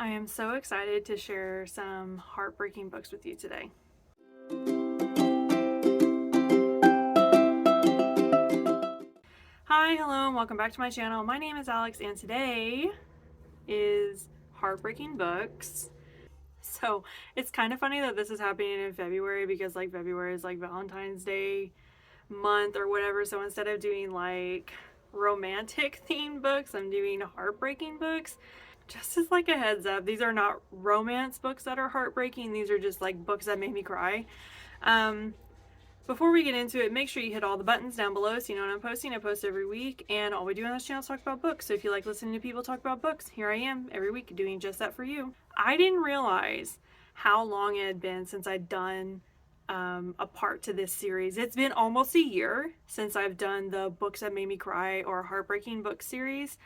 I am so excited to share some heartbreaking books with you today. Hi, hello, and welcome back to my channel. My name is Alex, and today is Heartbreaking Books. So it's kind of funny that this is happening in February because February is Valentine's Day month or whatever. So instead of doing romantic themed books, I'm doing heartbreaking books. Just as a heads up, these are not romance books that are heartbreaking. These are just books that made me cry. Before we get into it, make sure you hit all the buttons down below so you know when I'm posting. I post every week, and all we do on this channel is talk about books. So if you like listening to people talk about books, here I am every week doing just that for you. I didn't realize how long it had been since I'd done a part to this series. It's been almost a year since I've done the Books That Made Me Cry or Heartbreaking Book series.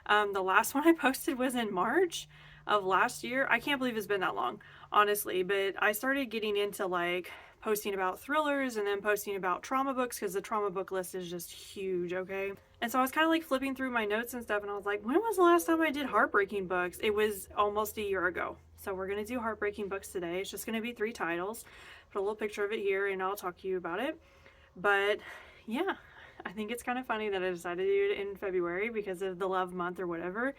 The last one I posted was in March of last year. I can't believe it's been that long, honestly, but I started getting into posting about thrillers and then posting about trauma books because the trauma book list is just huge, okay? And so I was kind of flipping through my notes and stuff, and I was like, when was the last time I did heartbreaking books? It was almost a year ago. So we're going to do heartbreaking books today. It's just going to be 3 titles. Put a little picture of it here and I'll talk to you about it. But yeah, I think it's kind of funny that I decided to do it in February because of the love month or whatever.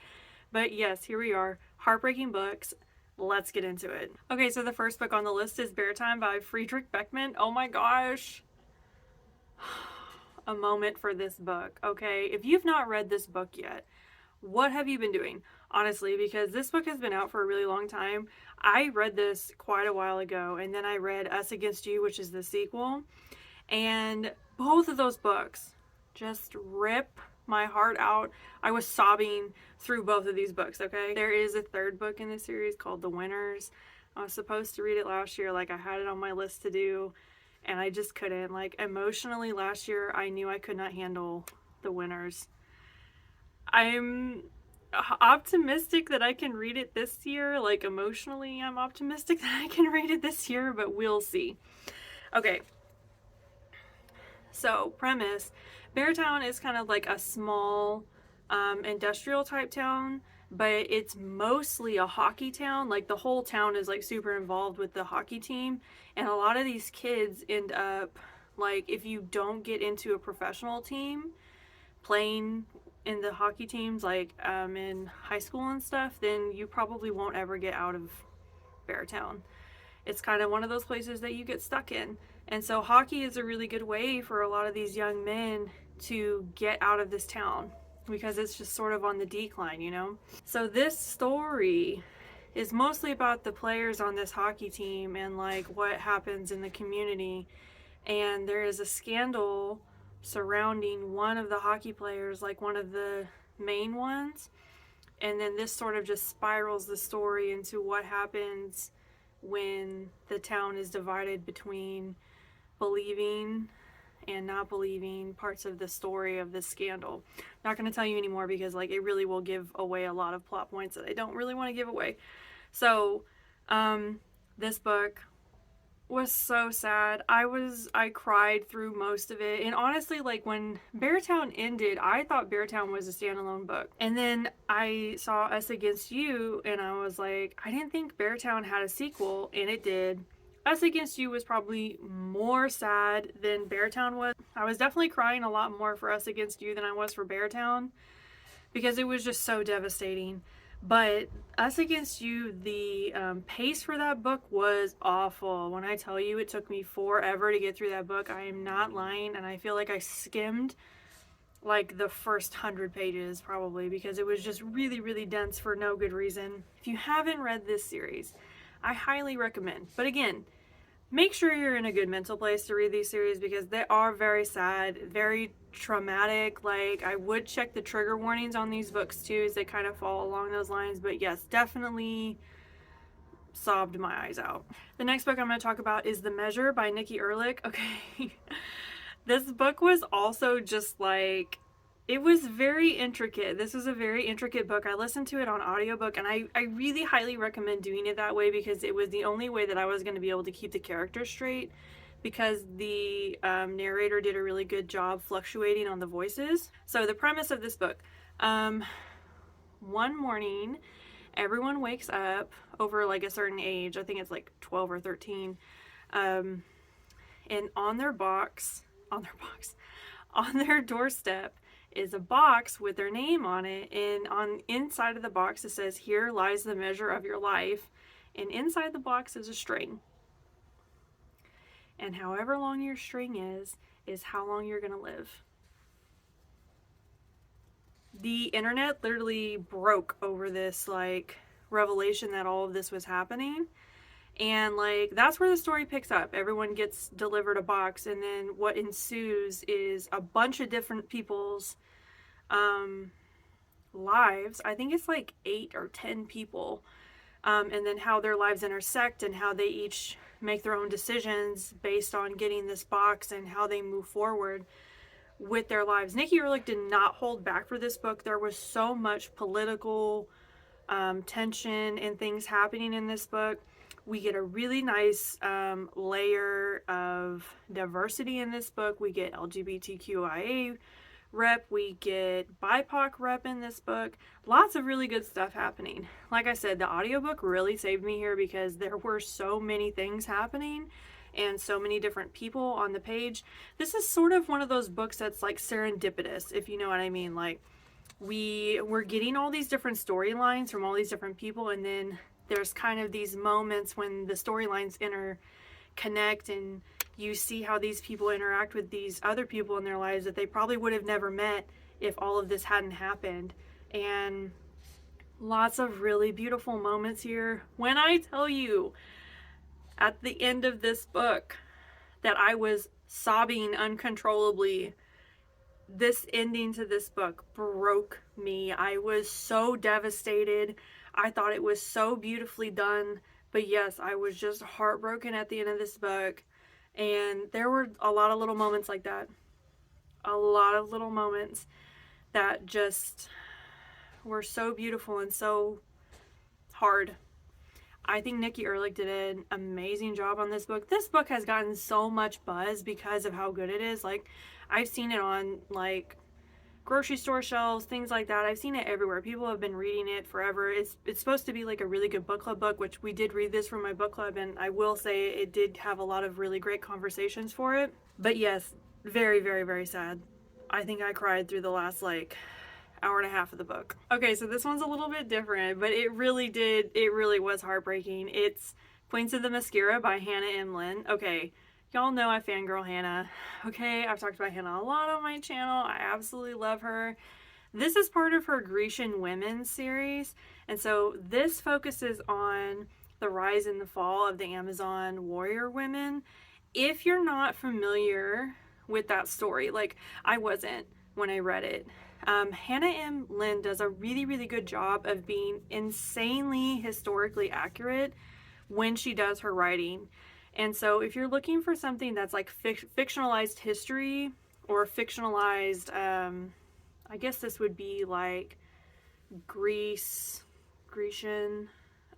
But yes, here we are, heartbreaking books. Let's get into it. Okay, so the first book on the list is Beartown by Fredrik Backman. Oh my gosh. A moment for this book, okay? If you've not read this book yet, what have you been doing? Honestly, because this book has been out for a really long time. I read this quite a while ago, and then I read Us Against You, which is the sequel. And both of those books just rip my heart out. I was sobbing through both of these books, okay? There is a third book in this series called The Winners. I was supposed to read it last year. I had it on my list to do, and I just couldn't. Emotionally, last year, I knew I could not handle The Winners. I'm optimistic that I can read it this year. Emotionally, I'm optimistic that I can read it this year, but we'll see. Okay. So, premise. Beartown is kind of a small industrial type town, but it's mostly a hockey town. The whole town is super involved with the hockey team, and a lot of these kids end up if you don't get into a professional team playing in the hockey teams in high school and stuff, then you probably won't ever get out of Beartown. It's kind of one of those places that you get stuck in. And so hockey is a really good way for a lot of these young men to get out of this town because it's just sort of on the decline, you know? So this story is mostly about the players on this hockey team and what happens in the community. And there is a scandal surrounding one of the hockey players, one of the main ones. And then this sort of just spirals the story into what happens when the town is divided between believing and not believing parts of the story of this scandal. Not going to tell you anymore because it really will give away a lot of plot points that I don't really want to give away. So this book was so sad. I cried through most of it. And honestly, when Beartown ended, I thought Beartown was a standalone book. And then I saw Us Against You, and I was like, I didn't think Beartown had a sequel, and it did. Us Against You was probably more sad than Beartown was. I was definitely crying a lot more for Us Against You than I was for Beartown because it was just so devastating. But Us Against You, the pace for that book was awful. When I tell you it took me forever to get through that book, I am not lying, and I feel like I skimmed the first 100 pages probably because it was just really, really dense for no good reason. If you haven't read this series, I highly recommend. But again, make sure you're in a good mental place to read these series because they are very sad, very traumatic. I would check the trigger warnings on these books too, as they kind of fall along those lines. But yes, definitely sobbed my eyes out. The next book I'm going to talk about is The Measure by Nikki Erlick. Okay. This book was also just it was very intricate. This was a very intricate book. I listened to it on audiobook, and I really highly recommend doing it that way because it was the only way that I was going to be able to keep the characters straight because the narrator did a really good job fluctuating on the voices. So the premise of this book, one morning, everyone wakes up over like a certain age. I think it's like 12 or 13. And on their doorstep is a box with their name on it, and on inside of the box it says, "Here lies the measure of your life," and inside the box is a string. And however long your string is how long you're gonna live. The internet literally broke over this like revelation that all of this was happening. And like that's where the story picks up. Everyone gets delivered a box, and then what ensues is a bunch of different people's lives. I think it's like 8 or 10 people, and then how their lives intersect and how they each make their own decisions based on getting this box and how they move forward with their lives. Nikki Erlick did not hold back for this book. There was so much political tension and things happening in this book. We get a really nice layer of diversity in this book. We get LGBTQIA rep, we get BIPOC rep in this book. Lots of really good stuff happening. Like I said, the audiobook really saved me here because there were so many things happening and so many different people on the page. This is sort of one of those books that's like serendipitous, if you know what I mean. Like we're getting all these different storylines from all these different people, and then there's kind of these moments when the storylines interconnect and you see how these people interact with these other people in their lives that they probably would have never met if all of this hadn't happened. And lots of really beautiful moments here. When I tell you at the end of this book that I was sobbing uncontrollably, this ending to this book broke me. I was so devastated. I thought it was so beautifully done, but yes, I was just heartbroken at the end of this book. And there were a lot of little moments like that. A lot of little moments that just were so beautiful and so hard. I think Nikki Erlick did an amazing job on this book. This book has gotten so much buzz because of how good it is. Like, I've seen it on like grocery store shelves, things like that. I've seen it everywhere. People have been reading it forever. It's supposed to be like a really good book club book, which we did read this for my book club, and I will say it did have a lot of really great conversations for it. But yes, very, very, very sad. I think I cried through the last like hour and a half of the book. Okay, so this one's a little bit different, but it really was heartbreaking. It's Queens of the Themiscyra by Hannah M. Lynn. Okay, y'all know I fangirl Hannah. Okay, I've talked about Hannah a lot on my channel. I absolutely love her. This is part of her Grecian Women series, and so this focuses on the rise and the fall of the Amazon warrior women. If you're not familiar with that story, like I wasn't when I read it, Hannah M. Lynn does a really, really good job of being insanely historically accurate when she does her writing. And so if you're looking for something that's like fictionalized history or fictionalized, I guess this would be like Grecian,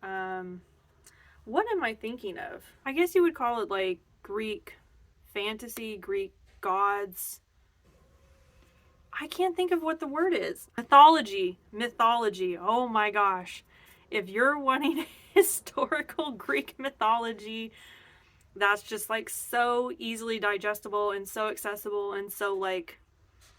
what am I thinking of? I guess you would call it like Greek fantasy, Greek gods. I can't think of what the word is. Mythology. Oh my gosh. If you're wanting historical Greek mythology, that's just like so easily digestible and so accessible and so like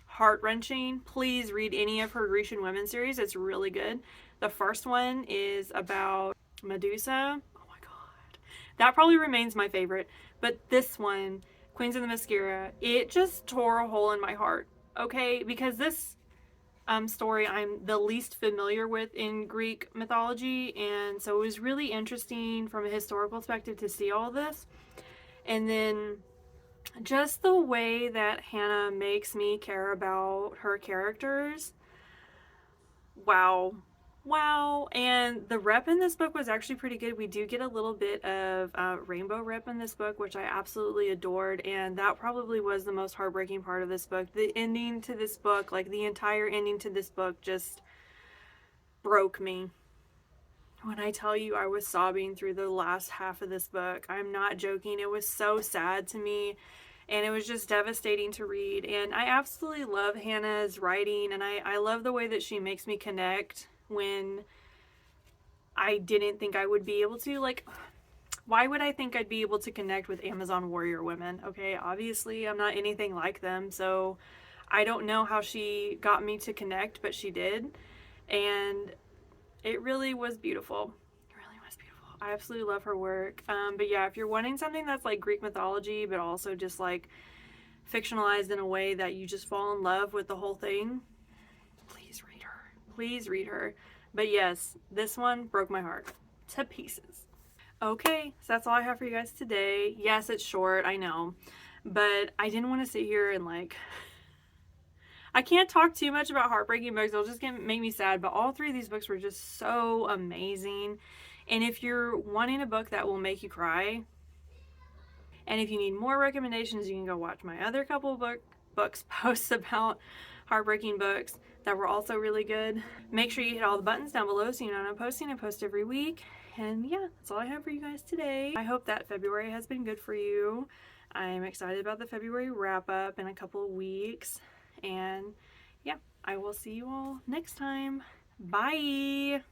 heart-wrenching, please read any of her Grecian Women series. It's really good. The first one is about Medusa. Oh my god. That probably remains my favorite. But this one, Queens of the Themiscyra, it just tore a hole in my heart. Okay, because this story I'm the least familiar with in Greek mythology, and so it was really interesting from a historical perspective to see all this. And then just the way that Hannah makes me care about her characters. Wow. And the rep in this book was actually pretty good. We do get a little bit of rainbow rep in this book, which I absolutely adored, and that probably was the most heartbreaking part of this book. The ending to this book, like the entire ending to this book, just broke me. When I tell you I was sobbing through the last half of this book, I'm not joking. It was so sad to me, and it was just devastating to read. And I absolutely love Hannah's writing, and I love the way that she makes me connect when I didn't think I would be able to. Like, why would I think I'd be able to connect with Amazon warrior women? Okay, obviously I'm not anything like them, so I don't know how she got me to connect, but she did. And it really was beautiful. It really was beautiful. I absolutely love her work. But yeah, if you're wanting something that's like Greek mythology, but also just like fictionalized in a way that you just fall in love with the whole thing, please read her. Please read her. But yes, this one broke my heart to pieces. Okay, so that's all I have for you guys today. Yes, it's short, I know. But I didn't want to sit here and like... I can't talk too much about heartbreaking books. It'll just make me sad. But all three of these books were just so amazing. And if you're wanting a book that will make you cry, and if you need more recommendations, you can go watch my other couple books posts about heartbreaking books that were also really good. Make sure you hit all the buttons down below so you know when I'm posting. I post every week. And yeah, that's all I have for you guys today. I hope that February has been good for you. I'm excited about the February wrap up in a couple of weeks. And yeah, I will see you all next time. Bye!